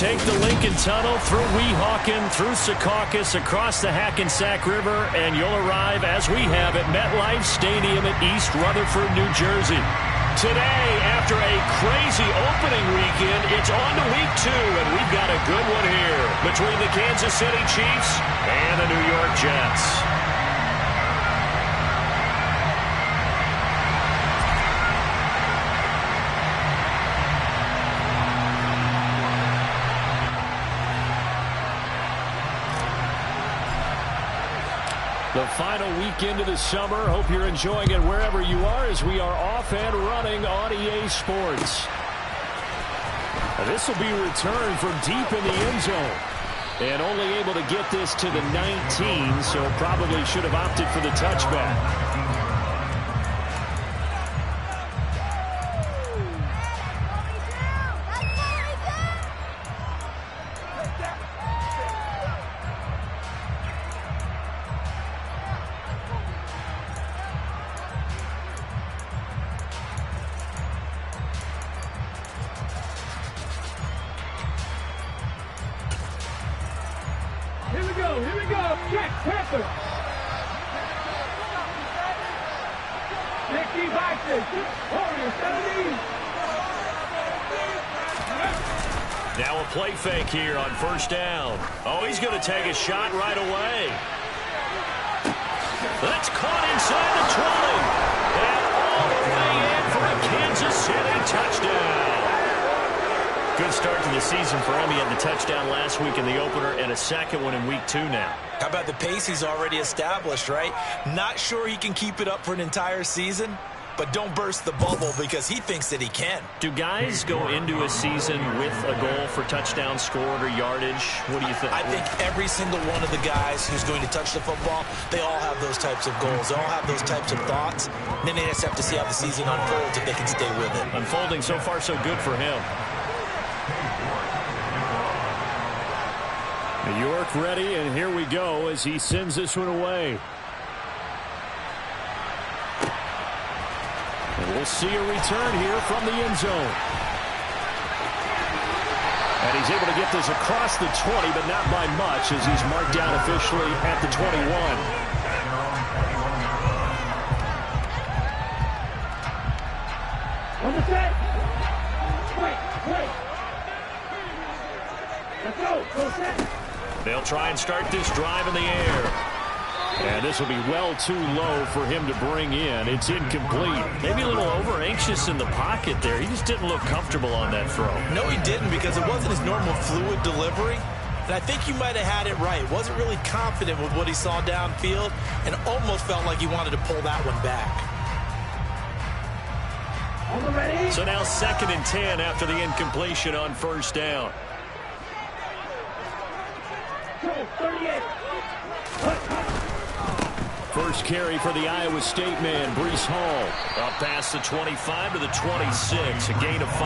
take the Lincoln Tunnel through Weehawken, through Secaucus, across the Hackensack River, and you'll arrive, as we have, at MetLife Stadium at East Rutherford, New Jersey. Today, after a crazy opening weekend, it's on to week 2, and we've got a good one here between the Kansas City Chiefs and the New York Jets. The final weekend of the summer. Hope you're enjoying it wherever you are as we are off and running on EA Sports. This will be returned from deep in the end zone. And only able to get this to the 19, so probably should have opted for the touchback. Here we go. Check, Panther. 60 boxes. Warriors, 70. Now a play fake here on first down. Oh, he's going to take a shot right away. That's caught inside the 20. And all the way in for a Kansas City touchdown. Good start to the season for him. He had the touchdown last week in the opener and a second one in week 2 now. How about the pace he's already established, right? Not sure he can keep it up for an entire season, but don't burst the bubble because he thinks that he can. Do guys go into a season with a goal for touchdown scored or yardage? What do you think? I think every single one of the guys who's going to touch the football, they all have those types of goals. They all have those types of thoughts. And then they just have to see how the season unfolds if they can stay with it. Unfolding so far so good for him. New York ready, and here we go as he sends this one away. And we'll see a return here from the end zone. And he's able to get this across the 20, but not by much as he's marked down officially at the 21. On the set. Wait. Let's go. Go set. They'll try and start this drive in the air. And this will be well too low for him to bring in. It's incomplete. Maybe a little over-anxious in the pocket there. He just didn't look comfortable on that throw. No, he didn't, because it wasn't his normal fluid delivery. And I think he might have had it right. Wasn't really confident with what he saw downfield and almost felt like he wanted to pull that one back. So now 2nd and 10 after the incompletion on first down. 38. First carry for the Iowa State man, Breece Hall. Up past the 25 to the 26, a gain of 5.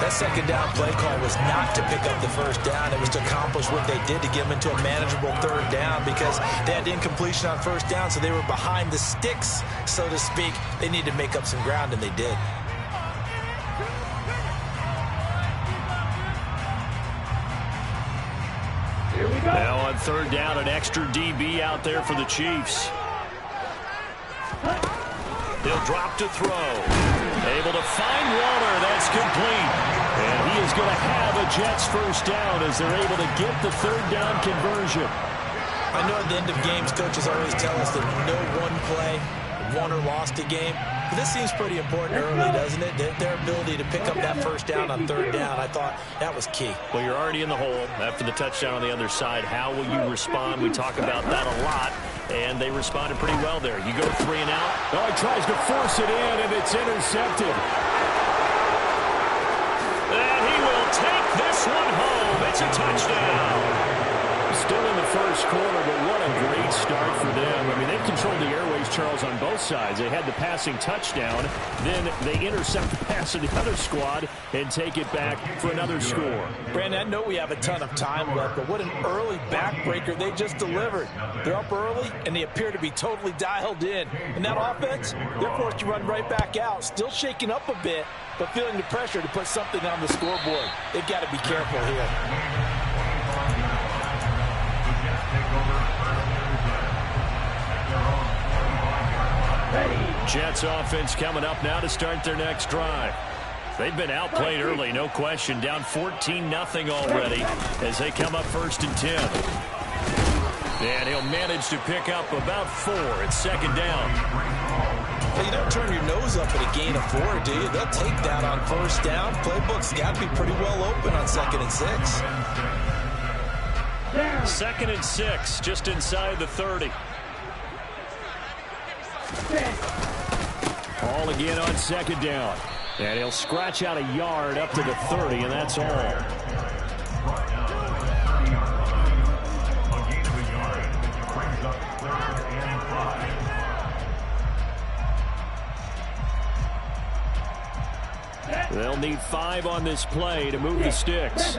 That second down play call was not to pick up the first down. It was to accomplish what they did to get them into a manageable 3rd down because they had incompletion on first down, so they were behind the sticks, so to speak. They needed to make up some ground, and they did. Now on 3rd down, an extra DB out there for the Chiefs. They'll drop to throw. Able to find Waller. That's complete. And he is going to have a Jets first down as they're able to get the 3rd down conversion. I know at the end of games, coaches always tell us that no one play won or lost a game. But this seems pretty important early, doesn't it? Their ability to pick up that first down on 3rd down, I thought that was key. Well, you're already in the hole after the touchdown on the other side. How will you respond? We talk about that a lot, and they responded pretty well there. You go 3 and out. Oh, he tries to force it in, and it's intercepted. And he will take this one home. It's a touchdown. Still in the first quarter, but what a great start for them. I mean, they've controlled the airways, Charles, on both sides. They had the passing touchdown. Then they intercept the pass of the other squad and take it back for another score. Brandon, I know we have a ton of time left, but what an early backbreaker they just delivered. They're up early, and they appear to be totally dialed in. And that offense, they're forced to run right back out, still shaking up a bit, but feeling the pressure to put something on the scoreboard. They've got to be careful here. Jets offense coming up now to start their next drive. They've been outplayed early, no question. Down 14-0 already as they come up 1st and 10. And he'll manage to pick up about 4. It's 2nd down. You don't turn your nose up at a gain of 4, do you? They'll take that on 1st down. Playbook's got to be pretty well open on 2nd and 6. 2nd and 6, just inside the 30. Ball again on 2nd down. And he'll scratch out a yard up to the 30, and that's all. They'll need 5 on this play to move the sticks.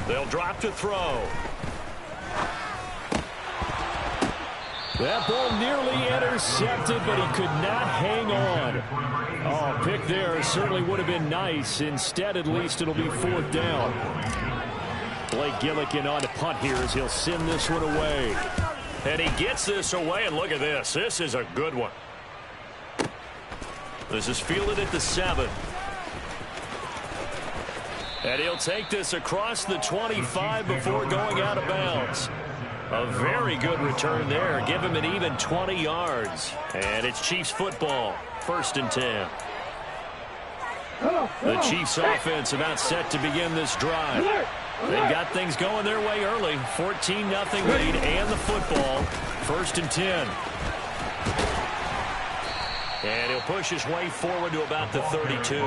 They'll drop to throw. That ball nearly intercepted, but he could not hang on. Oh, pick there certainly would have been nice. Instead, at least it'll be 4th down. Blake Gillikin on to punt here as he'll send this one away. And he gets this away, and look at this. This is a good one. This is fielded at the 7. And he'll take this across the 25 before going out of bounds. A very good return there. Give him an even 20 yards. And it's Chiefs football. 1st and 10. The Chiefs offense about set to begin this drive. They've got things going their way early. 14-0 lead and the football. 1st and 10. And he'll push his way forward to about the 32.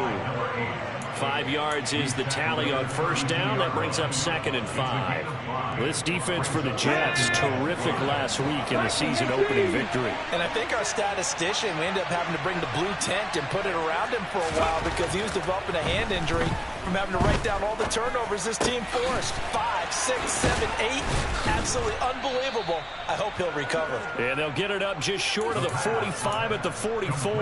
5 yards is the tally on 1st down. That brings up 2nd and 5. This defense for the Jets, terrific last week in the season opening victory. And I think our statistician, we ended up having to bring the blue tent and put it around him for a while because he was developing a hand injury from having to write down all the turnovers this team forced. 5, 6, 7, 8. Absolutely unbelievable. I hope he'll recover. And they'll get it up just short of the 45 at the 44.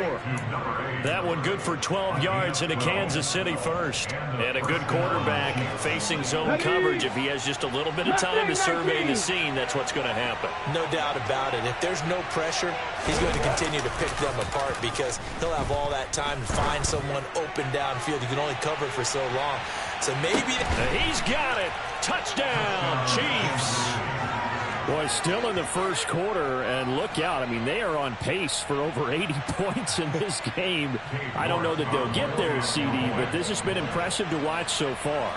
That one good for 12 yards into Kansas City first. And a good quarterback facing zone coverage. If he has just a little bit of time to survey the scene, that's what's going to happen. No doubt about it. If there's no pressure, he's going to continue to pick them apart because he'll have all that time to find someone open downfield. You can only cover it for so long. So maybe... He's got it. Touchdown, Chiefs. Boy, still in the first quarter, and look out. I mean, they are on pace for over 80 points in this game. I don't know that they'll get there, CD, but this has been impressive to watch so far.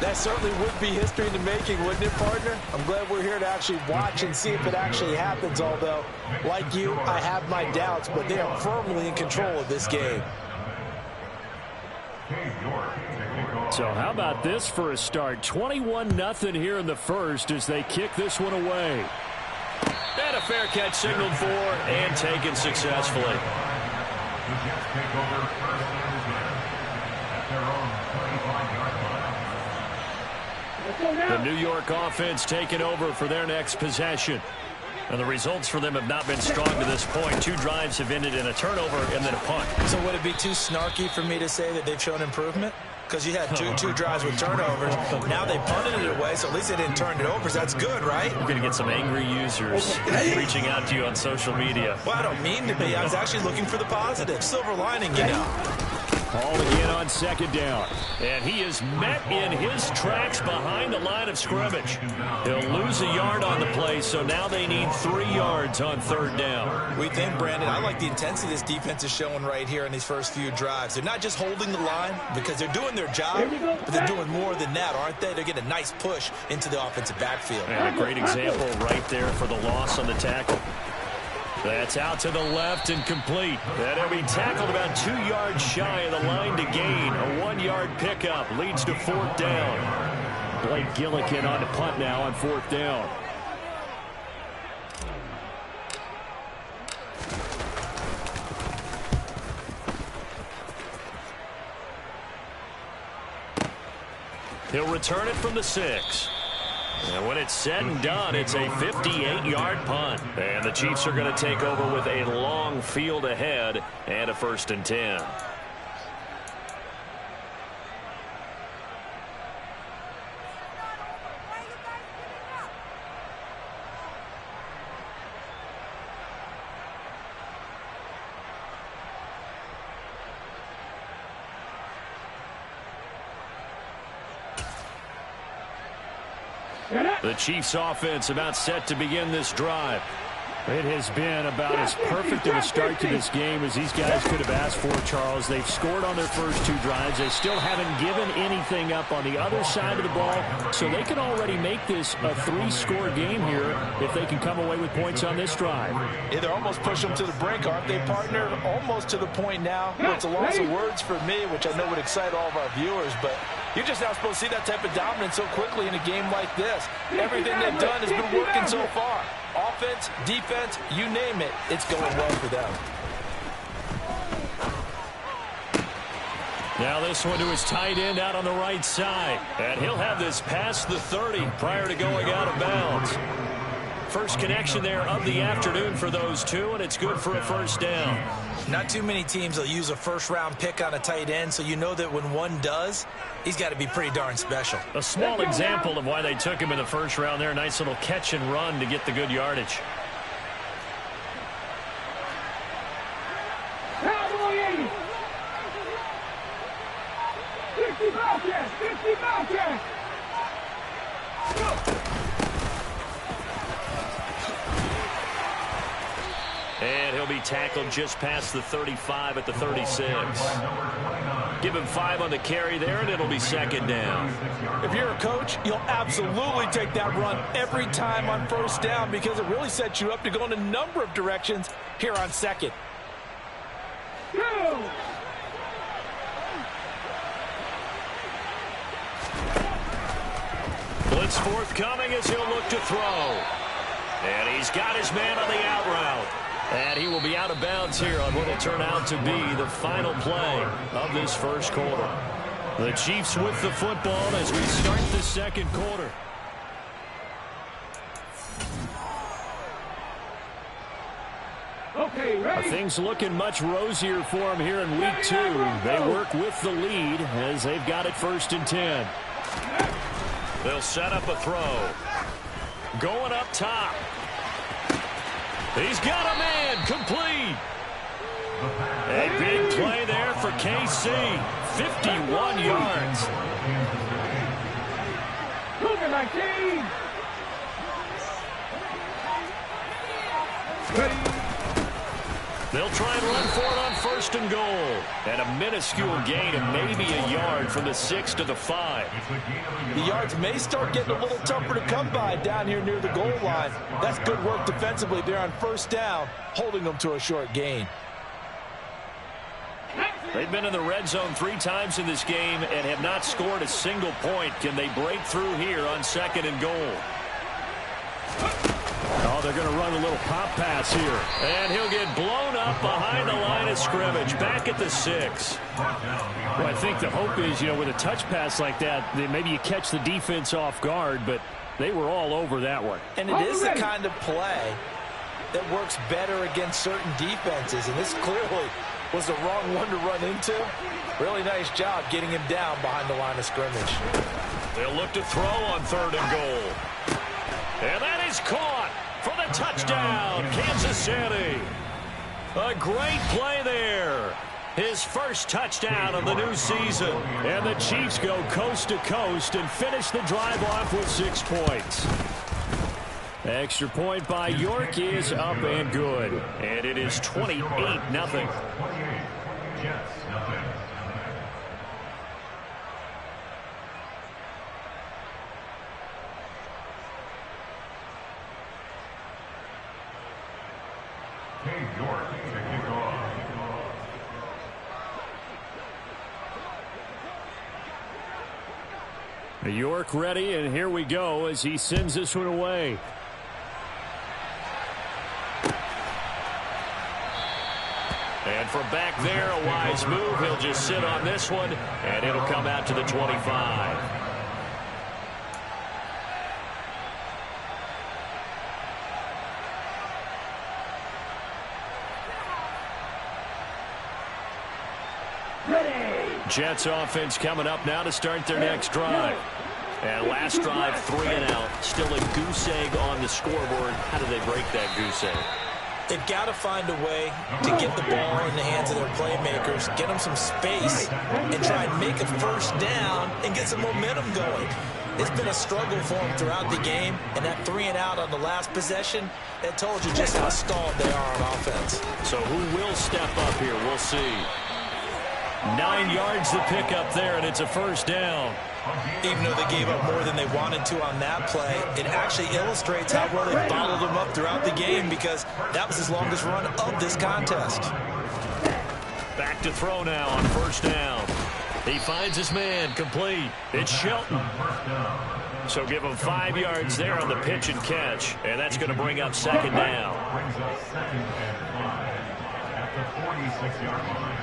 That certainly would be history in the making, wouldn't it, partner? I'm glad we're here to actually watch and see if it actually happens, although, like you, I have my doubts, but they are firmly in control of this game. So how about this for a start? 21-0 here in the first as they kick this one away. And a fair catch signaled for and taken successfully. The New York offense taking over for their next possession. And the results for them have not been strong to this point. 2 drives have ended in a turnover and then a punt. So would it be too snarky for me to say that they've shown improvement? Because you had two drives with turnovers. Now they punted it away, so at least they didn't turn it over. So that's good, right? You're going to get some angry users reaching out to you on social media. Well, I don't mean to be. I was actually looking for the positive. Silver lining, you know. Ball again on 2nd down. And he is met in his tracks behind the line of scrimmage. He'll lose a yard on the play, so now they need 3 yards on 3rd down. We think, Brandon, I like the intensity this defense is showing right here in these first few drives. They're not just holding the line because they're doing their job, but they're doing more than that, aren't they? They're getting a nice push into the offensive backfield. And a great example right there for the loss on the tackle. That's out to the left and complete. That'll be tackled about 2 yards shy of the line to gain. A 1-yard pickup leads to 4th down. Blake Gillikin on to punt now on 4th down. He'll return it from the 6. And when it's said and done, it's a 58-yard punt. And the Chiefs are going to take over with a long field ahead and a 1st and 10. The Chiefs offense about set to begin this drive. It has been about as perfect of a start to this game as these guys could have asked for, Charles. They've scored on their first 2 drives. They still haven't given anything up on the other side of the ball, so they can already make this a 3-score game here if they can come away with points on this drive. Yeah, they're almost pushing them to the brink, aren't they, partner? Almost to the point now where it's a loss of words for me, which I know would excite all of our viewers, but you're just not supposed to see that type of dominance so quickly in a game like this. Everything they've done has been working so far. Offense, defense, you name it, it's going well for them. Now this one to his tight end out on the right side. And he'll have this past the 30 prior to going out of bounds. First connection there of the afternoon for those two, and it's good for a 1st down. Not too many teams will use a first-round pick on a tight end, so you know that when one does, he's got to be pretty darn special. A small example of why they took him in the 1st round there. Nice little catch and run to get the good yardage. Cowboy 80. 60 Bobcats. 60 Bobcats. And he'll be tackled just past the 35 at the 36. Give him 5 on the carry there, and it'll be 2nd down. If you're a coach, you'll absolutely take that run every time on 1st down because it really sets you up to go in a number of directions here on 2nd. Blitz forthcoming as he'll look to throw. And he's got his man on the out route. And he will be out of bounds here on what will turn out to be the final play of this 1st quarter. The Chiefs with the football as we start the 2nd quarter. Okay, ready? Things looking much rosier for them here in week 2. They work with the lead as they've got it 1st and 10. They'll set up a throw. Going up top. He's got a man complete. A big play there for KC. 51 yards. Cougar 19. Ready. They'll try and run for it on 1st and goal. And a minuscule gain of maybe a yard from the 6 to the 5. The yards may start getting a little tougher to come by down here near the goal line. That's good work defensively there on 1st down, holding them to a short gain. They've been in the red zone 3 times in this game and have not scored a single point. Can they break through here on 2nd and goal? Oh, they're going to run a little pop pass here. And he'll get blown up behind the line of scrimmage, back at the 6. Well, I think the hope is, with a touch pass like that, maybe you catch the defense off guard, but they were all over that one. And it is the kind of play that works better against certain defenses, and this clearly was the wrong one to run into. Really nice job getting him down behind the line of scrimmage. They'll look to throw on 3rd and goal. And that is caught for the touchdown, Kansas City. A great play there. His first touchdown of the new season. And the Chiefs go coast to coast and finish the drive off with 6 points. Extra point by York is up and good. And it is 28-0. York to kick off. York ready, and here we go as he sends this one away. And from back there, a wise move. He'll just sit on this one, and it'll come out to the 25. Jets offense coming up now to start their next drive. And last drive, 3 and out. Still a goose egg on the scoreboard. How do they break that goose egg? They've got to find a way to get the ball in the hands of their playmakers, get them some space, and try and make a first down and get some momentum going. It's been a struggle for them throughout the game, and that 3 and out on the last possession, that told you just how stalled they are on offense. So who will step up here? We'll see. 9 yards to pick up there, and it's a first down. Even though they gave up more than they wanted to on that play, it actually illustrates how well they bottled them up throughout the game, because that was his longest run of this contest. Back to throw now on first down. He finds his man, complete. It's Shelton. So give him 5 yards there on the pitch and catch, and that's going to bring up second down. Brings up 2nd and 5 at the 46-yard line.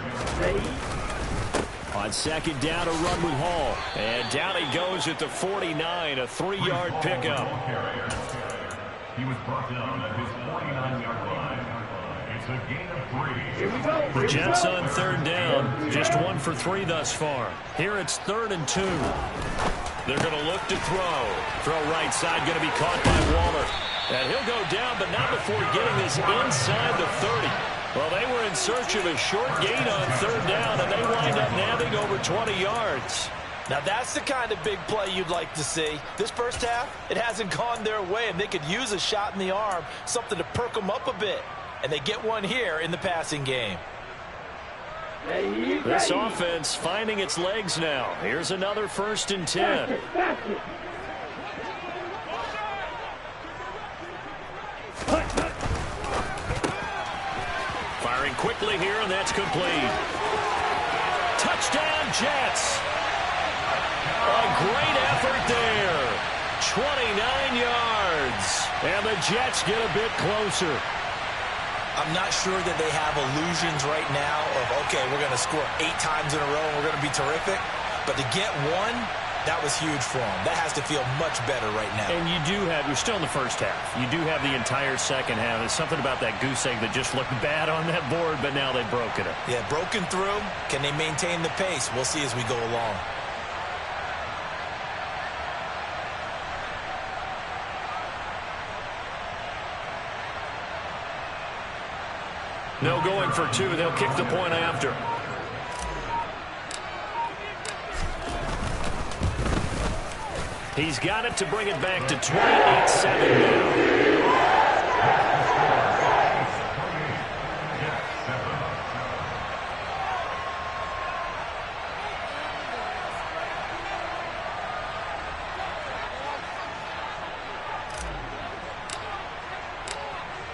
On second down, a run with Hall. And down he goes at the 49, a 3-yard pickup. He was brought down at his 49-yard line. It's a gain of 3. The Jets on third down, just 1 for 3 thus far. Here it's 3rd and 2. They're going to look to throw. Throw right side, going to be caught by Waller. And he'll go down, but not before getting this inside the 30. Well, they were in search of a short gain on third down, and they wind up nabbing over 20 yards. Now, that's the kind of big play you'd like to see. This first half, it hasn't gone their way, and they could use a shot in the arm, something to perk them up a bit. And they get one here in the passing game. This offense finding its legs now. Here's another 1st and 10. Firing quickly here, and that's complete. Touchdown, Jets. A great effort there. 29 yards. And the Jets get a bit closer. I'm not sure that they have illusions right now of, okay, we're going to score 8 times in a row and we're going to be terrific. But to get one, that was huge for them. That has to feel much better right now. And you do have, you're still in the first half. You do have the entire second half. There's something about that goose egg that just looked bad on that board, but now they've broken it. Yeah, broken through. Can they maintain the pace? We'll see as we go along. No going for 2. They'll kick the point after. He's got it to bring it back to 28-7 now.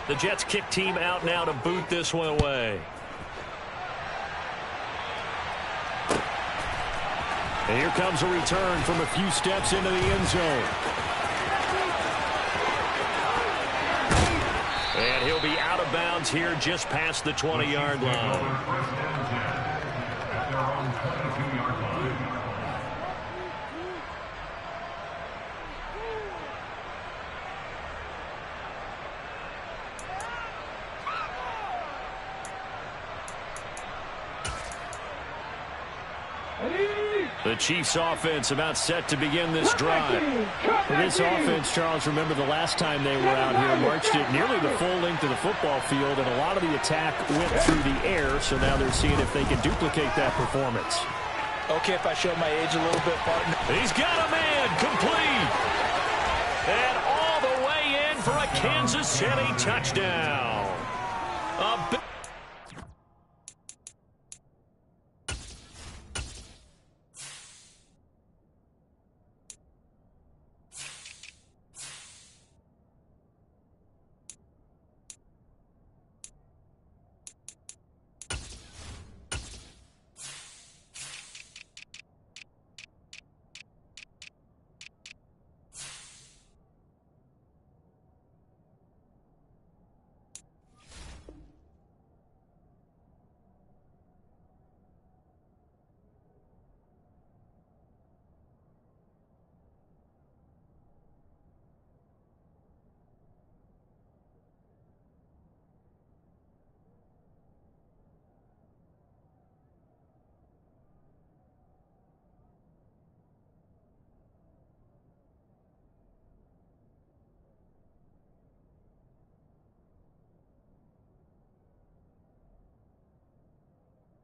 The Jets kick team out now to boot this one away. And here comes a return from a few steps into the end zone. And he'll be out of bounds here just past the 20-yard line. The Chiefs offense about set to begin this drive. For this offense, Charles, remember the last time they were out here, marched it nearly the full length of the football field, and a lot of the attack went through the air, so now they're seeing if they can duplicate that performance. Okay, if I show my age a little bit, partner. He's got a man complete. And all the way in for a Kansas City touchdown.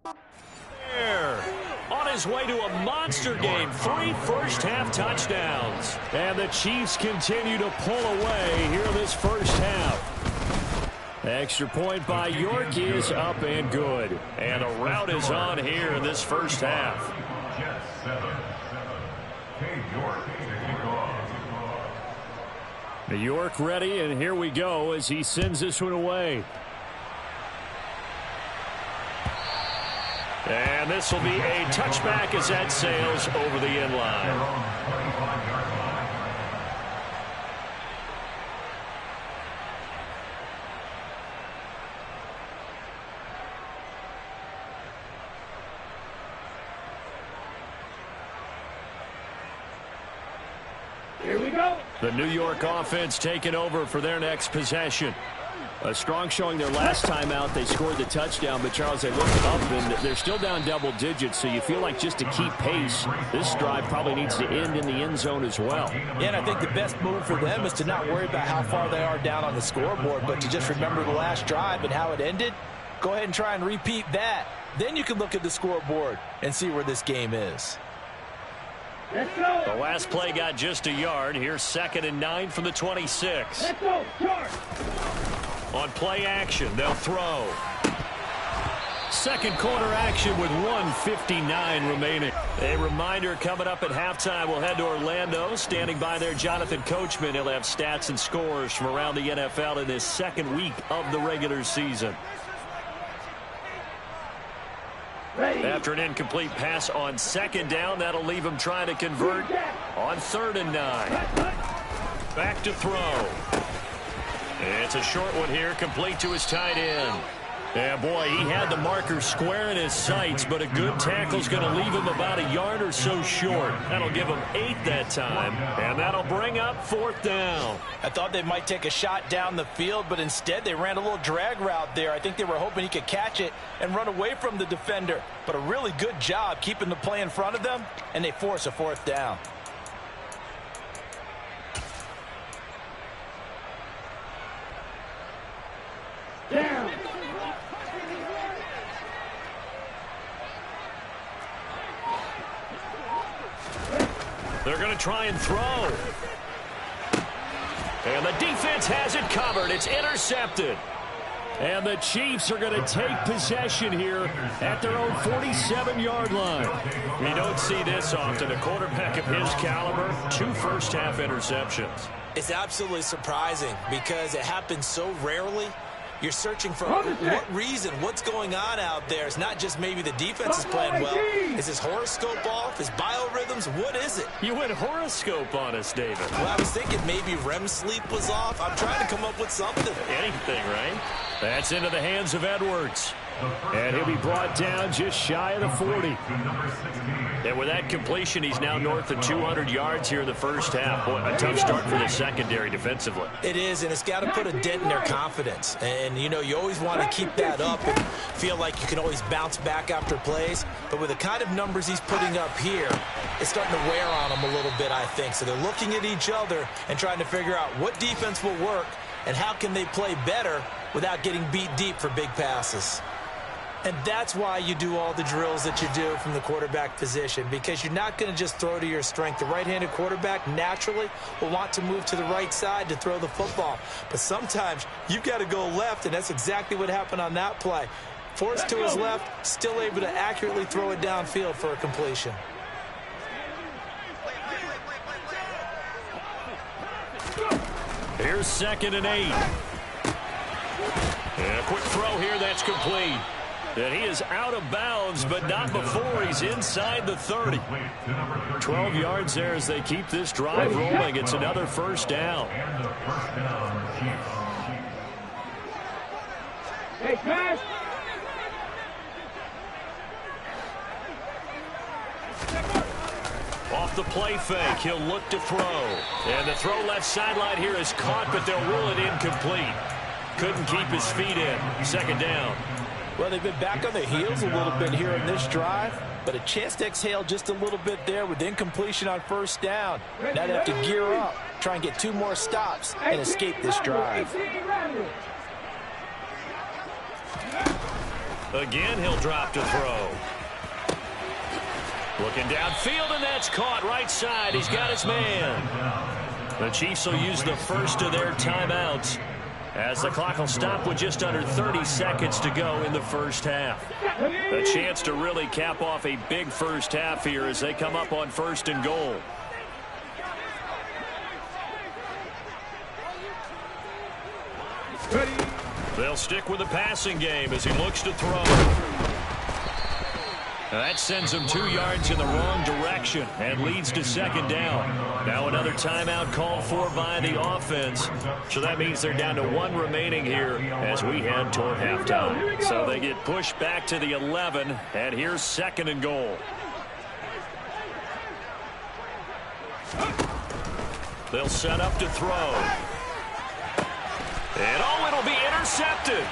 On his way to a monster game, 3 first-half touchdowns. And the Chiefs continue to pull away here in this first half. Extra point by York is up and good. And a rout is on here in this first half. York ready, and here we go as he sends this one away. And this will be a touchback as that sails over the end line. Here we go. The New York offense taking over for their next possession. A strong showing their last time out. They scored the touchdown, but Charles, they looked up and they're still down double digits, so you feel like just to keep pace, this drive probably needs to end in the end zone as well. Yeah, and I think the best move for them is to not worry about how far they are down on the scoreboard, but to just remember the last drive and how it ended. Go ahead and try and repeat that. Then you can look at the scoreboard and see where this game is. Let's go. The last play got just a yard. Here's 2nd and 9 from the 26. Let's go. Charge. On play action, they'll throw. Second quarter action with 1:59 remaining. A reminder coming up at halftime, we'll head to Orlando. Standing by there, Jonathan Coachman. He'll have stats and scores from around the NFL in this second week of the regular season. Ready. After an incomplete pass on 2nd down, that'll leave him trying to convert on 3rd and 9. Back to throw. It's a short one here, complete to his tight end. Yeah, boy, he had the marker square in his sights, but a good tackle's going to leave him about a yard or so short. That'll give him 8 that time, and that'll bring up 4th down. I thought they might take a shot down the field, but instead they ran a little drag route there. I think they were hoping he could catch it and run away from the defender, but a really good job keeping the play in front of them, and they force a 4th down. Down. They're going to try and throw. And the defense has it covered. It's intercepted. And the Chiefs are going to take possession here at their own 47-yard line. We don't see this often. A quarterback of his caliber, 2 first-half interceptions. It's absolutely surprising because it happens so rarely. You're searching for what reason, what's going on out there. It's not just maybe the defense is playing well. Is his horoscope off? His biorhythms? What is it? You went horoscope on us, David. Well, I was thinking maybe REM sleep was off. I'm trying to come up with something. Anything, right? That's into the hands of Edwards. And he'll be brought down just shy of the 40. And with that completion, he's now north of 200 yards here in the first half. Boy, a tough start for the secondary defensively. It is, and it's got to put a dent in their confidence. And, you know, you always want to keep that up and feel like you can always bounce back after plays. But with the kind of numbers he's putting up here, it's starting to wear on them a little bit, I think. So they're looking at each other and trying to figure out what defense will work and how can they play better without getting beat deep for big passes. And that's why you do all the drills that you do from the quarterback position, because you're not going to just throw to your strength. The right-handed quarterback naturally will want to move to the right side to throw the football. But sometimes you've got to go left, and that's exactly what happened on that play. Forced to his left, still able to accurately throw it downfield for a completion. Here's 2nd and 8. And a quick throw here, that's complete. And he is out of bounds, but not before he's inside the 30. 12 yards there as they keep this drive rolling. It's another first down. Hey, pass. Off the play fake, he'll look to throw. And the throw left sideline here is caught, but they'll rule it incomplete. Couldn't keep his feet in. 2nd down. Well, they've been back on their heels a little bit here in this drive, but a chance to exhale just a little bit there with incompletion on 1st down. Now they have to gear up, try and get 2 more stops and escape this drive. Again, he'll drop to throw. Looking downfield, and that's caught right side. He's got his man. The Chiefs will use the first of their timeouts as the clock will stop with just under 30 seconds to go in the first half. A chance to really cap off a big first half here as they come up on 1st and goal. They'll stick with the passing game as he looks to throw. That sends him 2 yards in the wrong direction and leads to 2nd down. Now another timeout called for by the offense. So that means they're down to 1 remaining here as we head toward halftime. So they get pushed back to the 11, and here's 2nd and goal. They'll set up to throw. And it'll be intercepted.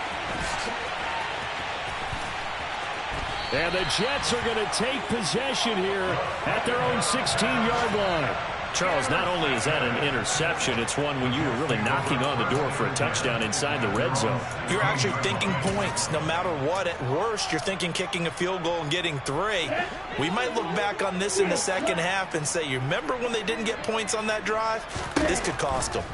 And the Jets are going to take possession here at their own 16-yard line. Charles, not only is that an interception, it's one when you were really knocking on the door for a touchdown inside the red zone. You're actually thinking points no matter what. At worst, you're thinking kicking a field goal and getting 3. We might look back on this in the second half and say, you remember when they didn't get points on that drive? This could cost them.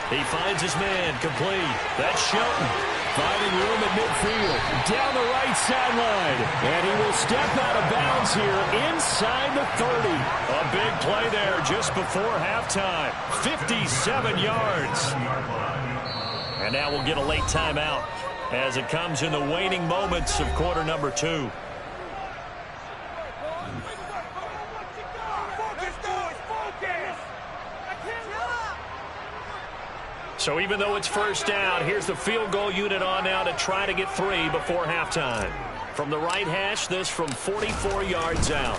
He finds his man complete. That's Shelton. Finding room at midfield. Down the right sideline. And he will step out of bounds here inside the 30. A big play there just before halftime. 57 yards. And now we'll get a late timeout as it comes in the waning moments of quarter number 2. So even though it's 1st down, here's the field goal unit on now to try to get 3 before halftime. From the right hash, this from 44 yards out.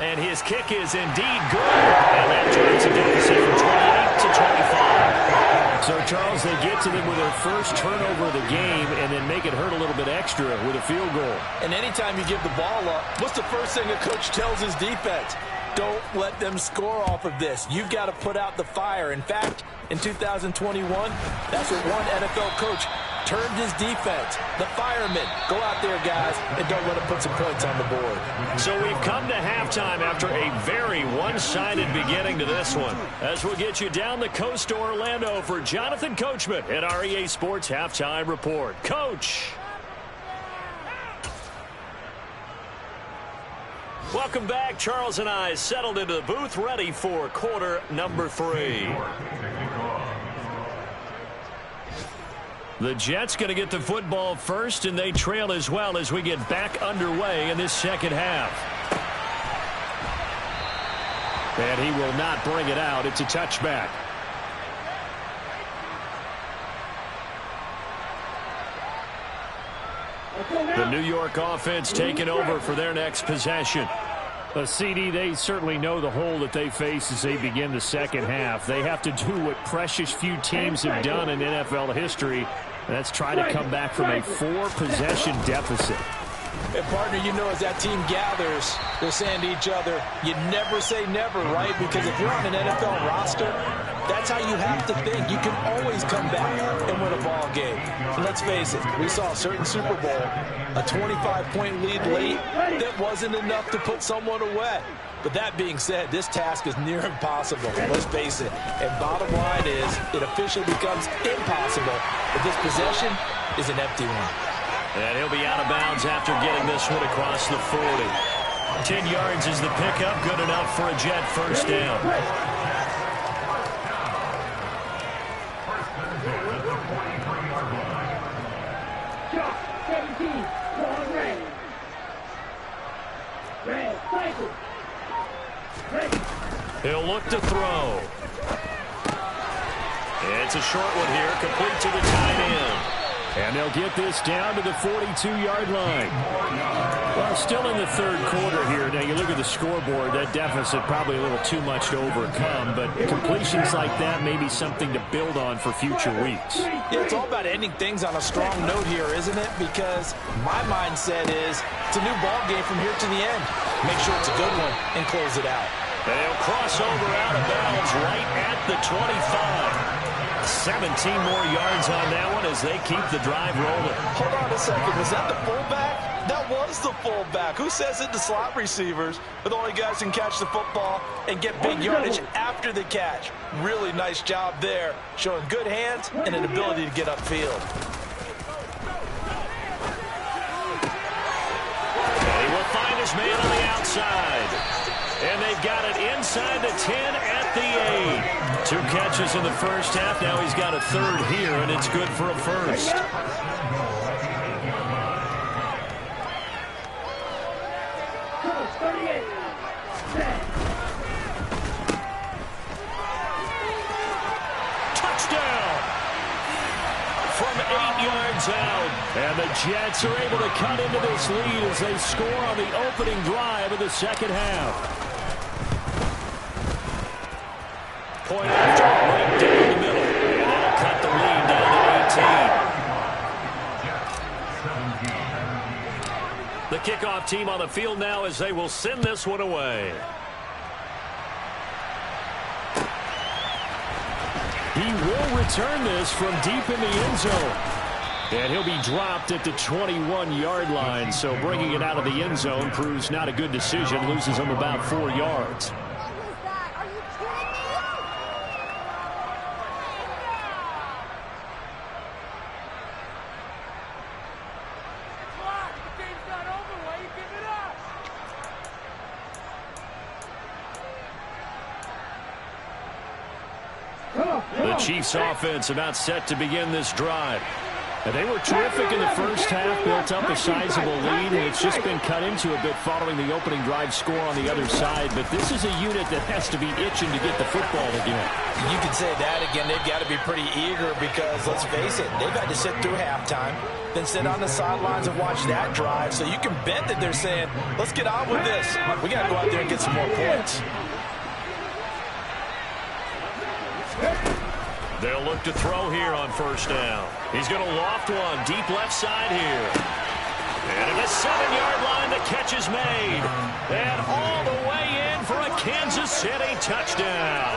And his kick is indeed good. And that turns a deficit from 28 to 25. So, Charles, they get to them with their first turnover of the game and then make it hurt a little bit extra with a field goal. And anytime you give the ball up, what's the first thing a coach tells his defense? Don't let them score off of this. You've got to put out the fire. In fact, in 2021, that's what one NFL coach termed his defense. The firemen. Go out there, guys, and don't let them put some points on the board. So we've come to halftime after a very one-sided beginning to this one. As we'll get you down the coast to Orlando for Jonathan Coachman at our EA Sports Halftime Report. Coach. Welcome back. Charles and I settled into the booth ready for quarter number 3. The Jets going to get the football first, and they trail as well as we get back underway in this second half. And he will not bring it out. It's a touchback. The New York offense taking over for their next possession. CD, they certainly know the hole that they face as they begin the second half. They have to do what precious few teams have done in NFL history, and that's try to come back from a 4-possession deficit. And, partner, you know, as that team gathers, they're saying to each other, you never say never, right? Because if you're on an NFL roster, that's how you have to think. You can always come back and win a ball game. And let's face it, we saw a certain Super Bowl, a 25-point lead late that wasn't enough to put someone away. But that being said, this task is near impossible. Let's face it. And bottom line is, it officially becomes impossible if this possession is an empty one. And he'll be out of bounds after getting this one across the 40. 10 yards is the pickup. Good enough for a Jet first down. He'll look to throw. It's a short one here, complete to the tight end. And they'll get this down to the 42-yard line. Well, still in the third quarter here. Now, you look at the scoreboard, that deficit probably a little too much to overcome, but completions like that may be something to build on for future weeks. Yeah, it's all about ending things on a strong note here, isn't it? Because my mindset is it's a new ball game from here to the end. Make sure it's a good one and close it out. And he'll cross over out of bounds right at the 25. 17 more yards on that one as they keep the drive rolling. Hold on a second. Was that the fullback? That was the fullback. Who says it to slot receivers? But the only guys who can catch the football and get big yardage after the catch. Really nice job there, showing good hands and an ability to get upfield. He will find his man on the outside. And they've got it inside the 10 at the 8. 2 catches in the first half. Now he's got a third here, and it's good for a first. Touchdown! From 8 yards out. And the Jets are able to cut into this lead as they score on the opening drive of the second half. Point after right down the middle. And that'll cut the lead down to 18. The kickoff team on the field now as they will send this one away. He will return this from deep in the end zone. And he'll be dropped at the 21-yard line. So bringing it out of the end zone proves not a good decision. Loses him about 4 yards. The Chiefs offense about set to begin this drive. And they were terrific in the first half, built up a sizable lead, and it's just been cut into a bit following the opening drive score on the other side. But this is a unit that has to be itching to get the football again. You can say that again. They've got to be pretty eager because, let's face it, they've had to sit through halftime, then sit on the sidelines and watch that drive. So you can bet that they're saying, let's get on with this. We got to go out there and get some more points. They'll look to throw here on first down. He's going to loft one deep left side here. And at the 7-yard line, the catch is made. And all the way in for a Kansas City touchdown.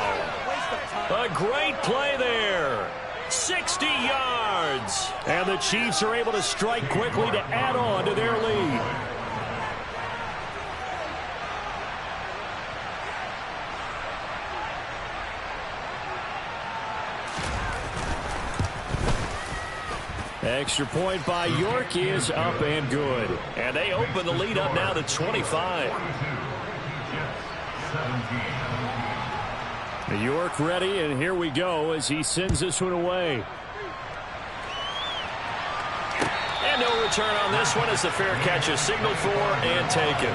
A great play there. 60 yards. And the Chiefs are able to strike quickly to add on to their lead. Extra point by York is up and good. And they open the lead up now to 25. York ready, and here we go as he sends this one away. And no return on this one as the fair catch is signaled for and taken.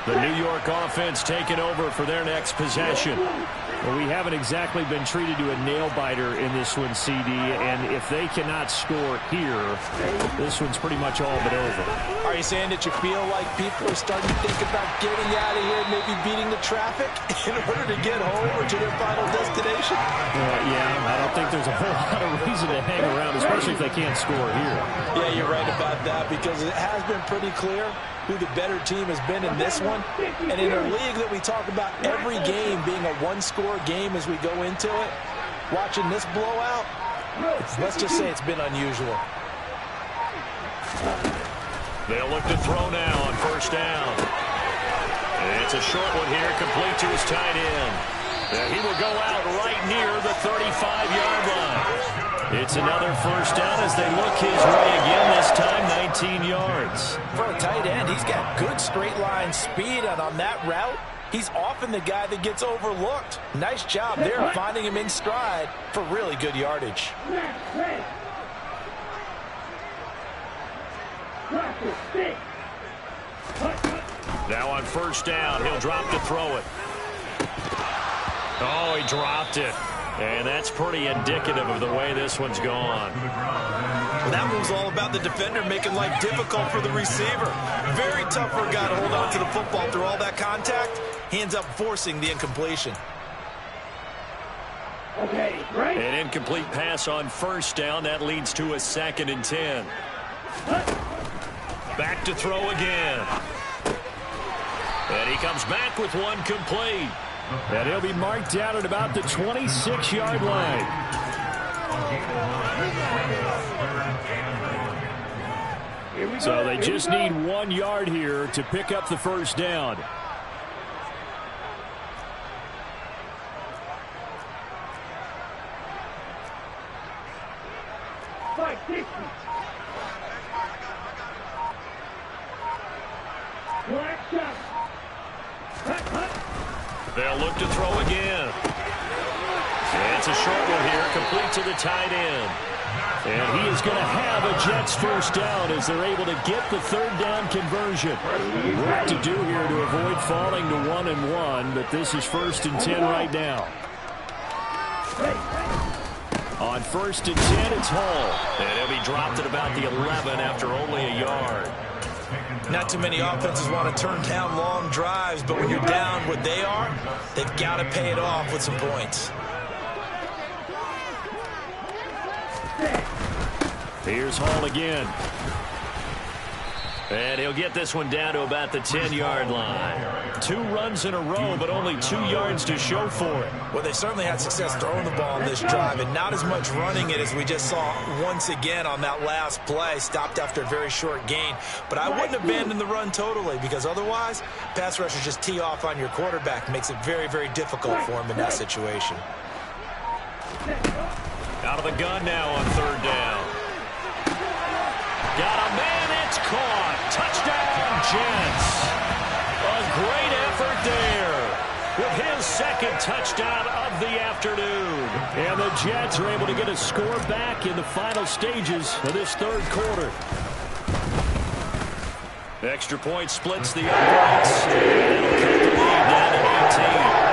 The New York offense taking over for their next possession. Well, we haven't exactly been treated to a nail-biter in this one, CD, and if they cannot score here, this one's pretty much all but over. Are you saying that you feel like people are starting to think about getting out of here, maybe beating the traffic in order to get home or to their final destination? Yeah, I don't think there's a whole lot of reason to hang around, especially if they can't score here. Yeah, you're right about that because it has been pretty clear who the better team has been in this one. And in a league that we talk about every game being a one-score game as we go into it, watching this blowout, let's just say it's been unusual. They'll look to throw now on first down. And it's a short one here, complete to his tight end. And he will go out right near the 35-yard line. It's another first down as they look his way again, this time 19 yards. For a tight end, he's got good straight line speed, and on that route, he's often the guy that gets overlooked. Nice job there finding him in stride for really good yardage. Now on first down, he'll drop to throw it. Oh, he dropped it. And that's pretty indicative of the way this one's gone. Well, that move's all about the defender making life difficult for the receiver. Very tough for a guy to hold on to the football through all that contact. He ends up forcing the incompletion. Okay, right. An incomplete pass on first down. That leads to a 2nd and 10. Back to throw again. And he comes back with one complete. And he'll be marked down at about the 26-yard line. So they just need 1 yard here to pick up the first down. They'll look to throw again. And it's a short one here, complete to the tight end. And he is going to have a Jets first down as they're able to get the third down conversion. Work to do here to avoid falling to 1-1, but this is 1st and 10 right now. On 1st and 10, it's Hall. And he'll be dropped at about the 11 after only a yard. Not too many offenses want to turn down long drives, but when you're down what they are, they've got to pay it off with some points. Here's Hall again. And he'll get this one down to about the 10-yard line. 2 runs in a row, but only 2 yards to show for it. Well, they certainly had success throwing the ball on this drive, and not as much running it as we just saw once again on that last play. Stopped after a very short gain. But I wouldn't abandon the run totally, because otherwise, pass rushers just tee off on your quarterback. Makes it very, very difficult for him in that situation. Out of the gun now on 3rd down. Got a man, it's caught. Touchdown, Jets. A great effort there with his 2nd touchdown of the afternoon. And the Jets are able to get a score back in the final stages of this 3rd quarter. Extra point splits the uprights. And it'll cut the lead down to 19.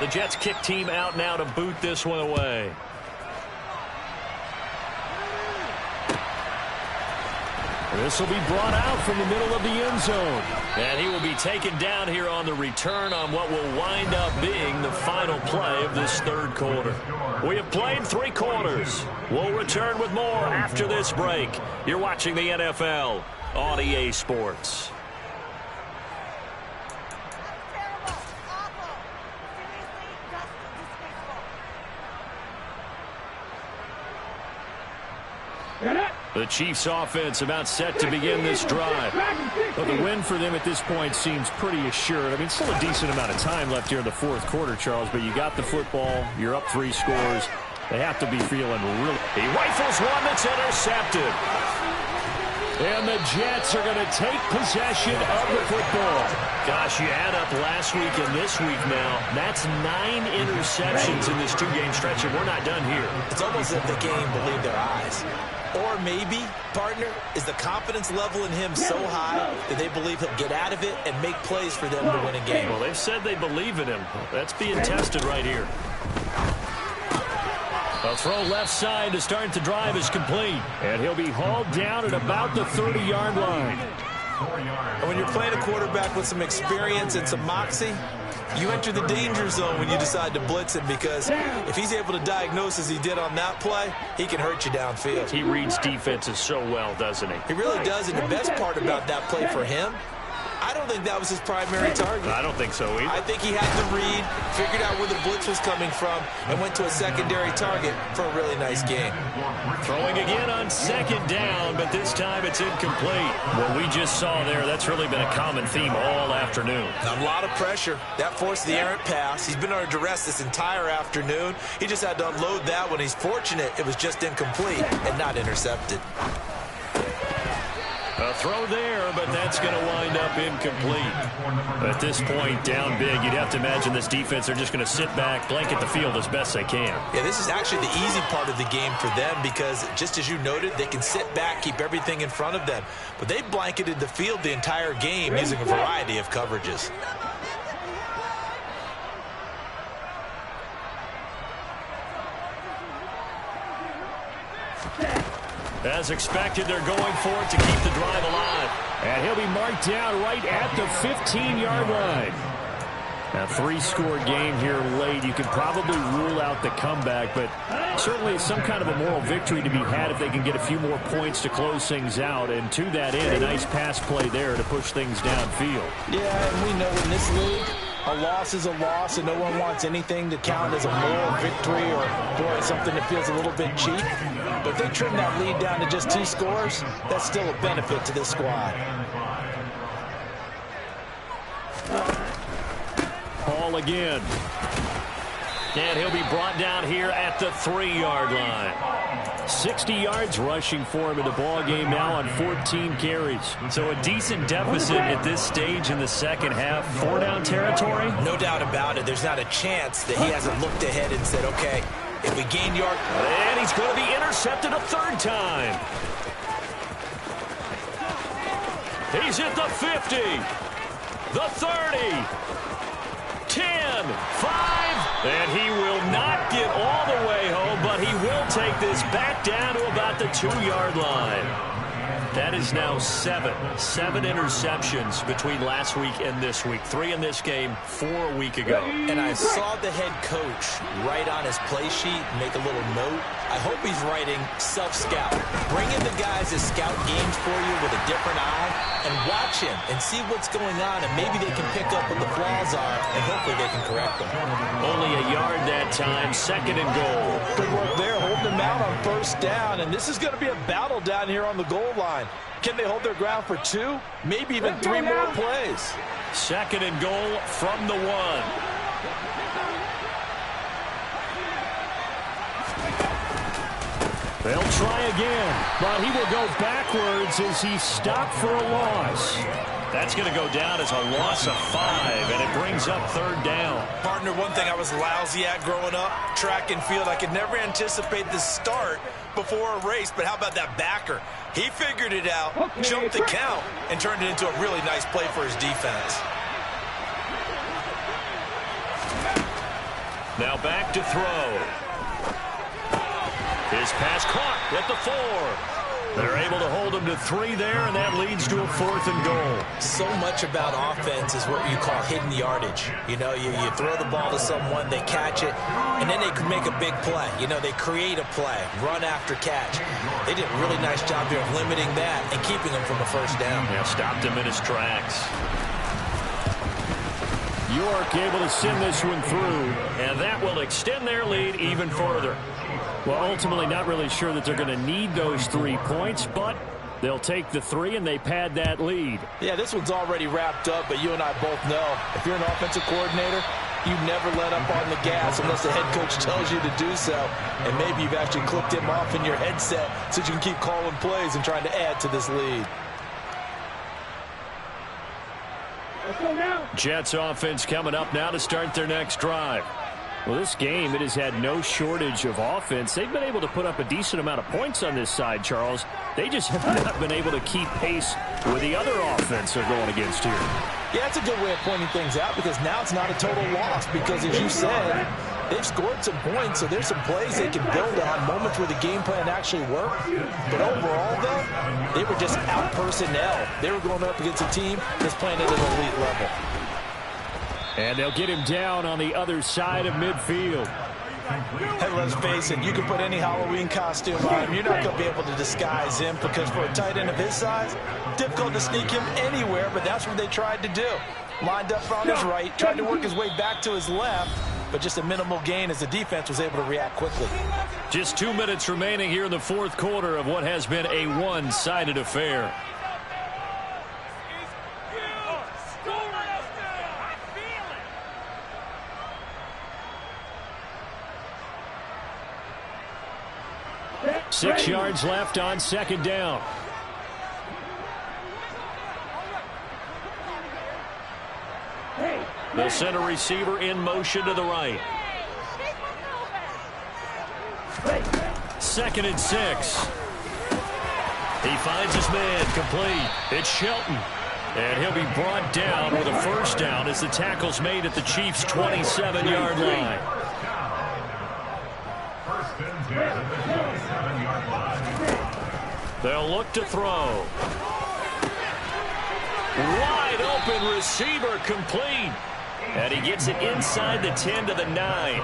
The Jets kick team out now to boot this one away. This will be brought out from the middle of the end zone. And he will be taken down here on the return on what will wind up being the final play of this 3rd quarter. We have played 3 quarters. We'll return with more after this break. You're watching the NFL on EA Sports. The Chiefs offense about set to begin this drive. Well, the win for them at this point seems pretty assured. I mean, still a decent amount of time left here in the 4th quarter, Charles, but you got the football. You're up 3 scores. They have to be feeling really... He rifles one that's intercepted. And the Jets are going to take possession of the football. Gosh, you add up last week and this week now. That's 9 interceptions in this 2-game stretch, and we're not done here. It's almost as if the game believed their eyes. Or maybe, partner, is the confidence level in him so high that they believe he'll get out of it and make plays for them to win a game. Well, they've said they believe in him. That's being tested right here. A throw left side to start the drive is complete. And he'll be hauled down at about the 30-yard line. And when you're playing a quarterback with some experience and some moxie, you enter the danger zone when you decide to blitz him, because if he's able to diagnose as he did on that play, he can hurt you downfield. He reads defenses so well, doesn't he? He really does, and the best part about that play for him, I don't think that was his primary target. I don't think so either. I think he had to read, figured out where the blitz was coming from, and went to a secondary target for a really nice game. Throwing again on 2nd down, but this time it's incomplete. What we just saw there, that's really been a common theme all afternoon. A lot of pressure. That forced the errant pass. He's been under duress this entire afternoon. He just had to unload that one. He's fortunate it was just incomplete and not intercepted. A throw there, but that's going to wind up incomplete. At this point, down big, you'd have to imagine this defense, they're just going to sit back, blanket the field as best they can. Yeah, this is actually the easy part of the game for them, because just as you noted, they can sit back, keep everything in front of them. But they blanketed the field the entire game using a variety of coverages. As expected, they're going for it to keep the drive alive. And he'll be marked down right at the 15-yard line. A three-score game here late. You can probably rule out the comeback, but certainly it's some kind of a moral victory to be had if they can get a few more points to close things out. And to that end, a nice pass play there to push things downfield. Yeah, and we know in this league, a loss is a loss, and no one wants anything to count as a moral victory or, boy, something that feels a little bit cheap. But if they trim that lead down to just 2 scores, that's still a benefit to this squad. Ball again. And he'll be brought down here at the 3-yard line. 60 yards rushing for him in the ball game now on 14 carries. So a decent deficit at this stage in the second half. 4-down territory? No doubt about it. There's not a chance that he hasn't looked ahead and said, okay, if we gain yard... And he's going to be intercepted a 3rd time. He's at the 50. The 30. 10, 5, and he will not get all the way home, but he will take this back down to about the 2-yard line. That is now 7 interceptions between last week and this week. 3 in this game, 4 a week ago. And I saw the head coach write on his play sheet, make a little note. I hope he's writing self-scout. Bring in the guys that scout games for you with a different eye and watch him and see what's going on, and maybe they can pick up what the flaws are, and hopefully they can correct them. Only a yard that time, 2nd and goal. Good work there, holding them out on 1st down, and this is going to be a battle down here on the goal line. Can they hold their ground for 2, maybe even 3 more plays? 2nd and goal from the 1. They'll try again, but he will go backwards as he stopped for a loss. That's going to go down as a loss of 5, and it brings up 3rd down. Partner, one thing I was lousy at growing up, track and field, I could never anticipate the start before a race, but how about that backer? He figured it out, jumped the count, and turned it into a really nice play for his defense. Now back to throw. His pass caught at the 4. They're able to hold him to 3 there, and that leads to a 4th and goal. So much about offense is what you call hidden yardage. You know, you throw the ball to someone, they catch it, and then they can make a big play. You know, they create a play, run after catch. They did a really nice job here of limiting that and keeping him from a 1st down. Yeah, stopped him in his tracks. York able to send this one through, and that will extend their lead even further. Well, ultimately not really sure that they're going to need those 3 points, but they'll take the 3 and they pad that lead. Yeah, this one's already wrapped up, but you and I both know if you're an offensive coordinator, you never let up on the gas unless the head coach tells you to do so. And maybe you've actually clicked him off in your headset so you can keep calling plays and trying to add to this lead. Jets offense coming up now to start their next drive. Well, this game, it has had no shortage of offense. They've been able to put up a decent amount of points on this side, Charles. They just have not been able to keep pace with the other offense they're going against here. Yeah, it's a good way of pointing things out because now it's not a total loss because, as you said, they've scored some points, so there's some plays they can build on, moments where the game plan actually worked. But overall, though, they were just out personnel. They were going up against a team that's playing at an elite level. And they'll get him down on the other side of midfield. Hey, let's face it, you can put any Halloween costume on him. You're not going to be able to disguise him because for a tight end of his size, difficult to sneak him anywhere, but that's what they tried to do. Lined up on his right, tried to work his way back to his left, but just a minimal gain as the defense was able to react quickly. Just 2 minutes remaining here in the 4th quarter of what has been a one-sided affair. Six yards left on 2nd down. They'll send a receiver in motion to the right. 2nd and 6. He finds his man complete. It's Shelton. And he'll be brought down with a 1st down as the tackle's made at the Chiefs' 27-yard line. They'll look to throw. Wide open receiver complete. And he gets it inside the 10 to the 9.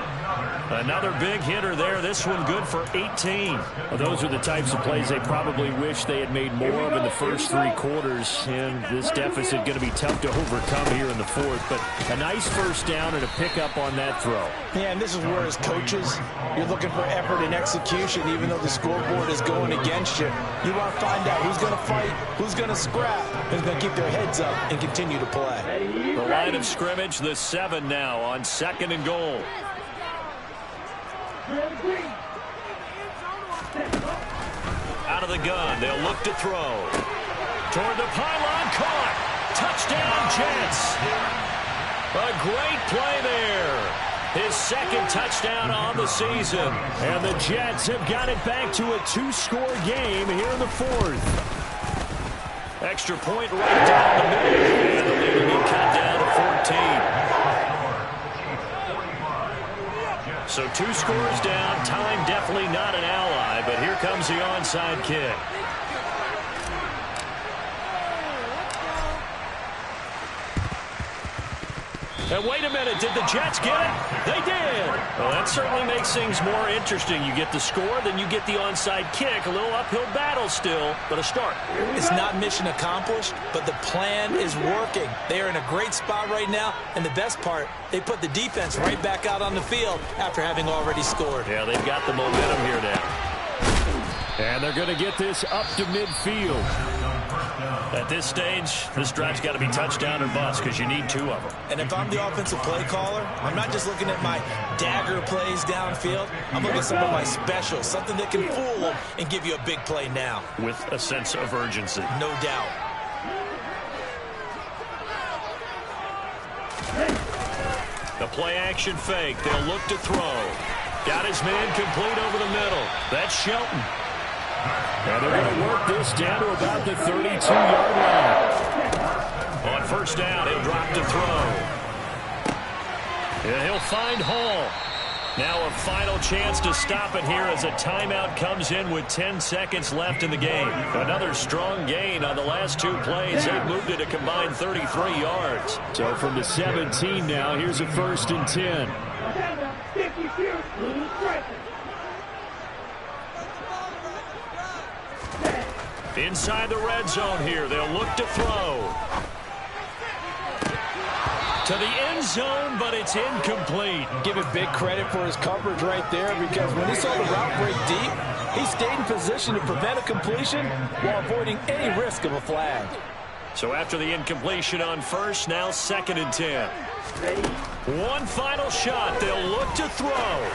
Another big hitter there. This one good for 18. Well, those are the types of plays they probably wish they had made more of in the first 3 quarters. And this deficit going to be tough to overcome here in the fourth. But a nice first down and a pickup on that throw. Yeah, and this is where as coaches, you're looking for effort and execution. Even though the scoreboard is going against you, you want to find out who's going to fight, who's going to scrap, who's going to keep their heads up and continue to play. The line of scrimmage, the 7 now on 2nd and goal. Out of the gun, they'll look to throw. Toward the pylon, caught. Touchdown, Jets. A great play there. His 2nd touchdown on the season. And the Jets have got it back to a 2-score game here in the 4th. Extra point right down the middle. And the lead will be cut down to 14. So 2 scores down. Time definitely not an ally, but here comes the onside kick. And wait a minute, did the Jets get it? They did. Well, that certainly makes things more interesting. You get the score, then you get the onside kick. A little uphill battle still, but a start. It's not mission accomplished, but the plan is working. They are in a great spot right now, and the best part, they put the defense right back out on the field after having already scored. Yeah, they've got the momentum here now. And they're going to get this up to midfield. At this stage, this drive's got to be touchdown or bust because you need 2 of them. And if I'm the offensive play caller, I'm not just looking at my dagger plays downfield. I'm looking at some of my specials, something that can fool them and give you a big play now. With a sense of urgency. No doubt. The play action fake. They'll look to throw. Got his man complete over the middle. That's Shelton. And they're going to work this down to about the 32-yard line. On first down, he'll drop to throw. And he'll find Hall. Now a final chance to stop it here as a timeout comes in with 10 seconds left in the game. Another strong gain on the last 2 plays. They've moved it a combined 33 yards. So from the 17 now, here's a 1st and 10. Inside the red zone here. They'll look to throw. To the end zone, but it's incomplete. Give it big credit for his coverage right there, because when he saw the route break deep, he stayed in position to prevent a completion while avoiding any risk of a flag. So after the incompletion on first, now 2nd and 10. One final shot. They'll look to throw.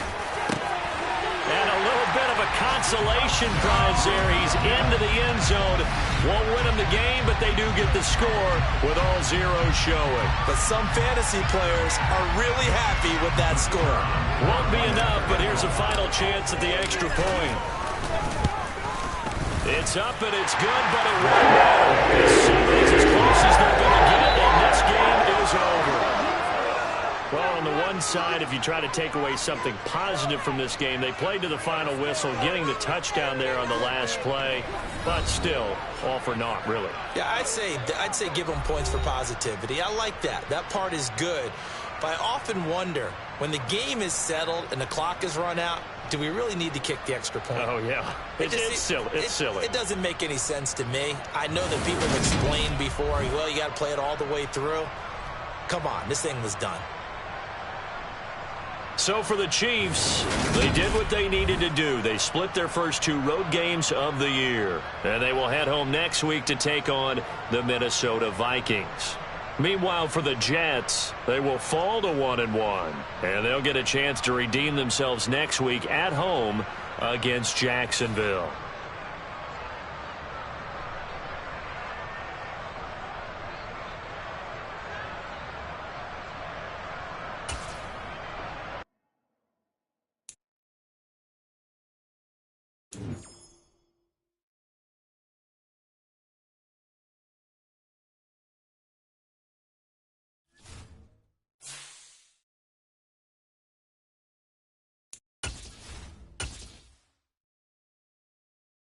And a little bit of a consolation prize there. He's into the end zone. Won't win him the game, but they do get the score with all zeros showing. But some fantasy players are really happy with that score. Won't be enough, but here's a final chance at the extra point. It's up and it's good, but it won't matter. It's as close as they're going to get, and this game is over. Well, on the one side, if you try to take away something positive from this game, they played to the final whistle, getting the touchdown there on the last play, but still, all for naught, really. Yeah, I'd say give them points for positivity. I like that. That part is good. But I often wonder, when the game is settled and the clock is run out, do we really need to kick the extra point? Oh, yeah. It's silly. It's silly. It doesn't make any sense to me. I know that people have explained before, well, you got to play it all the way through. Come on, this thing was done. So for the Chiefs, they did what they needed to do. They split their first 2 road games of the year. And they will head home next week to take on the Minnesota Vikings. Meanwhile, for the Jets, they will fall to 1-1. And they'll get a chance to redeem themselves next week at home against Jacksonville.